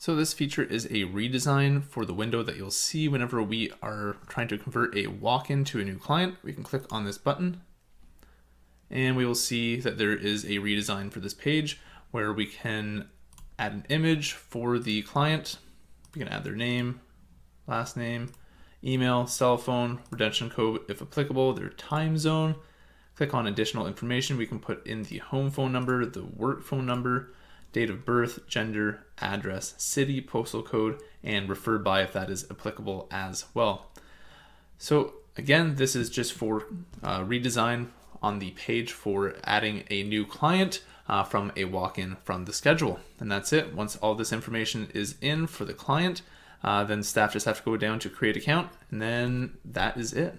So this feature is a redesign for the window that you'll see whenever we are trying to convert a walk-in to a new client. We can click on this button and we will see that there is a redesign for this page where we can add an image for the client. We can add their name, last name, email, cell phone, redemption code if applicable, their time zone. Click on additional information. We can put in the home phone number, the work phone number, date of birth, gender, address, city, postal code, and referred by if that is applicable as well. So again, this is just for redesign on the page for adding a new client from a walk-in from the schedule. And that's it. Once all this information is in for the client, then staff just have to go down to create account, and then that is it.